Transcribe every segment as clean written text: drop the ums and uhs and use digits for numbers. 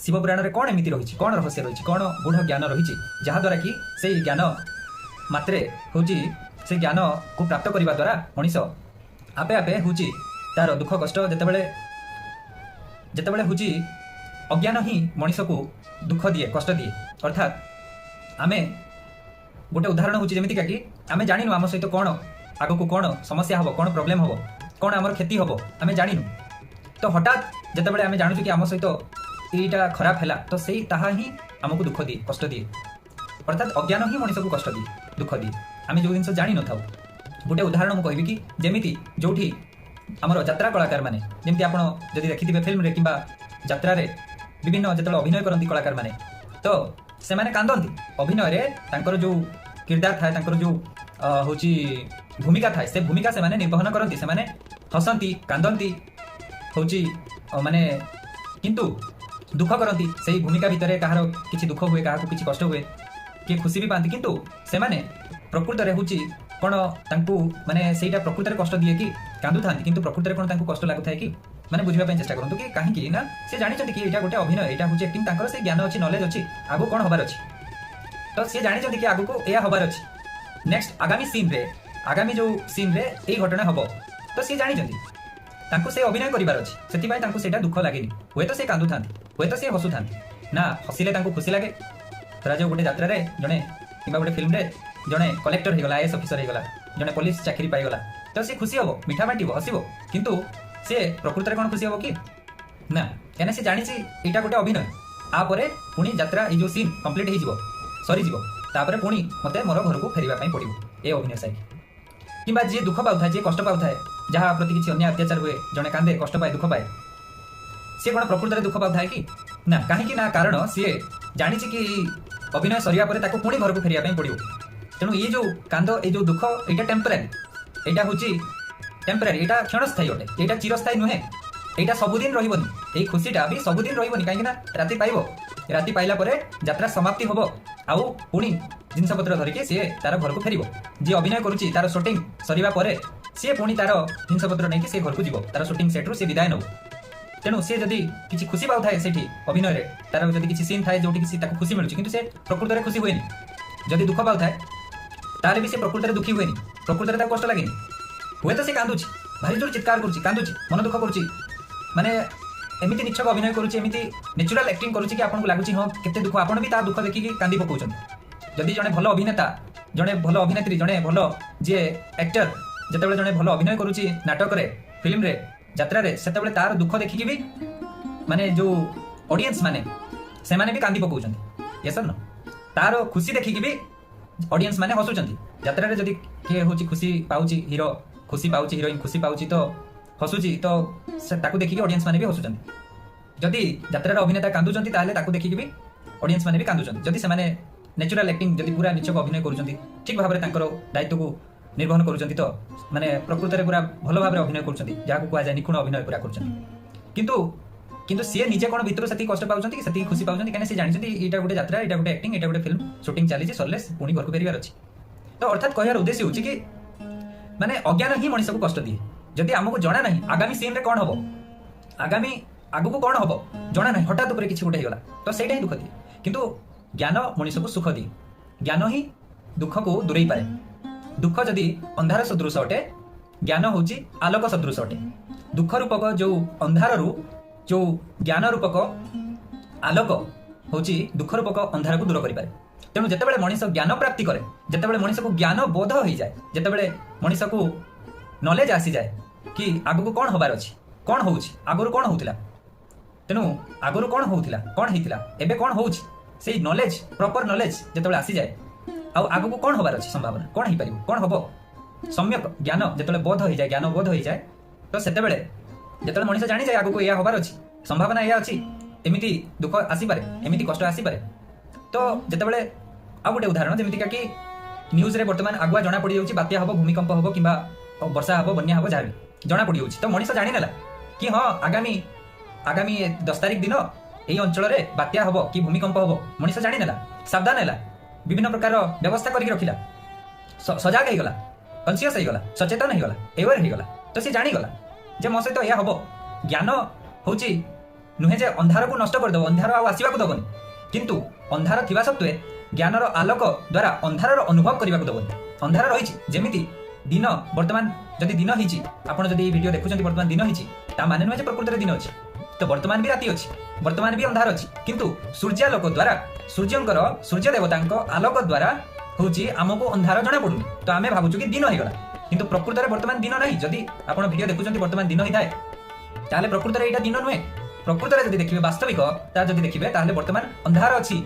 शिवपुराण में कौन एमती रही कौन रहस्य रही कौन गूढ़ ज्ञान रही जहाद्वारा कि से ज्ञान मात्रे हूँ से ज्ञान को प्राप्त करने द्वारा मनीष आपे आपे हूँ तार दुख कष्ट जितेबाला हूँ अज्ञान ही मनीष को दुख दिए कष्ट दिए। अर्थात आमे गोटे उदाहरण हूँ जमीक कि आम जाणु आम सहित कौन आग को कौन समस्या हम कौन प्रोब्लेम हम कौन आमर क्षति हम आम जाणु तो हठात जितेबाला आम जाणु कि आम सहित यहीटा खराब है तो से ही आमको दुख दिए कष्ट दिए। अर्थात अज्ञान ही मनीष को कष्ट दिए दुख दिए आम जो जिन जाणी न था। गोटे उदाहरण मुझे कहबी कि जमीती जो आमर यात्रा कलाकार मैंने जमी आप देखिथे फिल्म रे किंबा यात्रा रे विभिन्न जो अभिनय करती कलाकार मैंने तो से मैंने कांदती अभिनय जो किरदार थाए जो हूँ भूमिका थाए से भूमिका से निर्वहन करती से हसती कांदती हूँ माने किंतु दुख करती से भूमिका भितर कहार किसी दुख हुए क्या किसी कष्ट हुए किए खुशी भी पाती किंतु से प्रकृत में हूँ कौन माने से प्रकृत में कष्ट दिए कि कांदु था किंतु प्रकृत में कौन कष्ट लगुता है कि मैंने बुझापी चेष्टा करूँ कि कहीं ना से जानते कि यहाँ गोटे अभिनय यहाँ हूँ एक्टिंग से ज्ञान अच्छी नॉलेज अच्छी आगू कौन हबार अच्छी तो सी जानते कि आगू को यह हबार अच्छी नेक्स्ट आगामी जो सीन रे यही घटना हम तो सी जानते से अभिनय करार अच्छी से दुख लगे हुए तो से कांदु था हुए तो से हसु था ना हसिले खुशी लगे धरा जो गोटे यात्रा जड़े कि गोटे फिल्म रे जड़े कलेक्टर होगा आईएएस ऑफिसर होगा जड़े पुलिस चाकरी पाईगला तो सी खुशी हम मिठा बांटब हसब किंतु से प्रकृत में कौन खुशी हम कि ना क्या से जानी यहाँ गोटे अभिनय आपर पुणी यात्रा ये सीन कंप्लीट हो सरीज पुणी मत मोर घर को फेरवाई पड़ो ये अभिनय साइड कि जी दुख पाता जी कष्ट पाता है जहाँ प्रति किसी अन्य अत्याचार हुए जड़े कांदे कष्ट पाए दुख पाए सी कौन प्रकृत में दुख पाता है कि ना कहीं ना कारण सी जानी कि अभिनय सरिया पर पुणी घर को फेरवाई पड़ो तेणु ये जो कांद ये जो दुख यहाँ टेम्परारी यहाँ हूँ टेम्परारी यहाँ क्षणस्थायी अटे यहाँ चिरस्थायी नुहे यहाँ सबुदिन रही ये खुशीटा भी सबुदिन रही कहीं राति पाइब राति पाइला यात्रा समाप्ति हम आउ पुणी जिनपतर धरिकी सी तार घर को फेर जी अभिनय करुच्ची तार शूटिंग सरिबा परे सी पुणी तार जिनपतर नहीं सी घर को जीव तार शूटिंग सेट्रु सी विदाय नौ तेणु सी जदि किसी खुशी पाए से अभिनय तार जब किसी सीन थाए जो खुशी मिलूँ कि प्रकृत में खुशी हुए जदि दुख पाए तार भी से प्रकृत में दुखी हुए प्रकृत में कष्ट लगे हुए तो सी कांदुची भारी जोर चित्कार करुच्ची कांदुची मन दुख करुच्ची माने एमती निछक अभिनय करुच्ची एमती नेचुराल एक्टिंग करुच्ची कि आपको लगुच हाँ केते दुख आपड़ भी ता दुख देखिकी कांदी पकाउछन जदि जड़े भल अभिनेता जड़े भल अभिनेत्री जड़े भल जी एक्टर जिते जड़े भल अभिनय करुच्ची नाटक रे फिल्म रे यात्रा रे सेतेबेले तार दुख देखिकी भी माने जो ऑडियंस माने से माने भी कांदी पकाउछन ये सर न तार खुशी देखिकी भी ऑडियंस माने हसुचंती यात्रा रे जदि किए होची खुशी पाउची हीरो खुशी पाउची हिरोइन खुशी पाउची तो हसुची तो ताकू देखिकी ऑडियंस माने भी हसुचंती जदि यात्रा रे अभिनेता कांदुचंती ताले ताकू देखिकी भी ऑडियंस माने भी कांदुचंती जदि से माने नेचुराल एक्टिंग जदि पूरा निचक अभिनय करुचंती ठीक भाव में तांकर दायित्व को निर्वहन करुचंती तो माने प्रकृत में पूरा भल भाव में अभिनय करुचंती जहां को कहा निखुण अभिनय पूरा करुचंती किंतु सी निजे कौन भीतर से कष्ट पाउचंती से खुशी पाउचंती कहीं से जानते यहाँ गोटे यात्रा यहाँ गोटे एक्टिंग यहाँ गोटे फिल्म शूटिंग चली सरले पुणी घर को फेरबार अच्छी तो अर्थात कहर उद्देश्य हूँ कि माने अज्ञान ही मनीष को कष्ट दिए जदि आमको जना ना आगामी सीन रे कौन हम आगामी आगू कौन हम जना ना हठात उपर किसी गोटे होगा तो सहीटा ही दुख दिए किंतु ज्ञान मनीष को सुख दिए ज्ञान ही दुख को दूरे पारे दुख जदि अंधार सदृश अटे ज्ञान हूँ आलोक सदृश अटे दुख रूपक जो अंधार रु जो ज्ञान रूपक आलोक हूँ दुख रूपक अंधार को दूर करें तेणु जितेबाला मनीष ज्ञान प्राप्ति करे जितेबाला मनीष को ज्ञान बोध हो जाए जितेबाला मनीष को नॉलेज आसी जाए कि आगु कौन हबार अच्छी कौन हो आगुरी कौन होता तेणु आगुरी कौन होता कौन होता एबे कौन हो नॉलेज प्रॉपर नॉलेज जितेबाला आसी जाए आगु कौन हबार अच्छी संभावना कौन हो पार कौन हम सम्यक ज्ञान जिते बोध हो जाए ज्ञान बोध हो जाए तो सेतेबेले जिते मनीष जानी जाए आगु यह हबार अच्छी संभावना यह अच्छी एमती दुख आसीपे एमती कष्ट आसीपे तो जितेबाला आ गोटे उदाहरण जमीका कि न्यूज रे बर्तमान आगुआ जना पड़ जाऊँ बात्या हम भूमिकंप हम कि वर्षा हम बन्या हम जहाँ भी जना पड़ जाऊँ तो मनीष जानी नेला कि हाँ आगामी 10 तारिख दिन यही अंचल में बात्या हम कि भूमिकंप हम मनीष जानी नेला सावधान है विभिन्न प्रकार व्यवस्था करके रखिला सजाग हो गला कन्सीयस हो गला सचेतन हो गला एवेयर हो गला तो सी जानीगला जे मो सहित यह हम ज्ञान हूँ नुहे जे अंधार को नष्ट करदेव अंधार आसवा दबनी किंतु अंधार थिबा सत्वे ज्ञानर आलोक द्वारा अंधार अनुभव करने को दबनी अंधार रही जमीती दिन वर्तमान जदि दिन होती आपड़ जदि वीडियो देखुं वर्तमान दिन होती माने नुहे प्रकृति दिन अच्छी तो वर्तमान भी राति अच्छी वर्तमान भी अंधार अच्छी किंतु सूर्यालोक द्वारा सूर्य देवता आलोक द्वारा हूँ आमको अंधार जना पड़ूनी तो आम भावुँ कि दिन होगा किंतु प्रकृत में वर्तमान दिन नहीं जदि आप वीडियो देखुं वर्तमान दिन होता है ताले प्रकृत में यहाँ दिन नुहे प्रकृत में जब देखिए वास्तविक जब देखिए वर्तमान अंधार अच्छी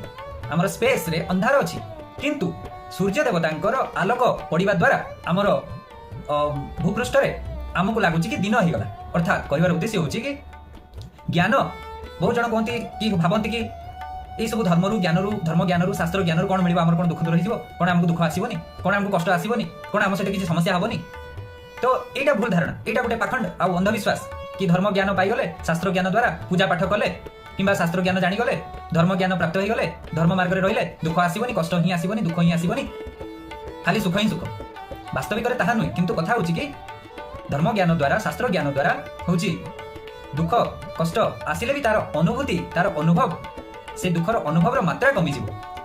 आमर स्पेस रे अंधार अच्छी किंतु सूर्य देवता आलोक पड़ा द्वारा आमर भूपृष्ठ आमको लगुच कि दिन होगा अर्थात कहबार उद्देश्य हूँ कि ज्ञान बहुत जन कहते कि भावती कि यही सब धर्म ज्ञान शास्त्र ज्ञान कौन मिले आम कौन दुख दूर हो कौन आमको दुख आसबनी कौन आमको कष्ट आसबनी कौन आम सहित किसी समस्या हेनी तो यहाँ भूल धारणा यहाँ गोटे पाखंड आ अंधविश्वास कि धर्म ज्ञान पाईगले शास्त्र ज्ञान द्वारा पूजा पाठ कले कि शास्त्र ज्ञान जाणीगले धर्म ज्ञान प्राप्त हो गले धर्म मार्ग में रही दुख आसबनी कष्ट ही आसबनी दुख ही आसबनी खाली सुख ही सुख वास्तविक ताहा नुहे किंतु कथा हूँ कि धर्म ज्ञान द्वारा शास्त्र ज्ञान द्वारा हूँ दुख कष्ट आसिले भी तार अनुभूति तार अनुभव से दुखर अनुभव मात्रा कमिज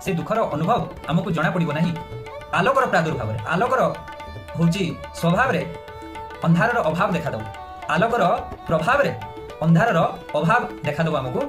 से दुखर अनुभव आमको जना पड़ो ना आलोकर प्रादुर्भाव आलोकर हूँ स्वभाव अंधार अभाव देखा आलोकर प्रभाव अंधार अभाव देखा आमको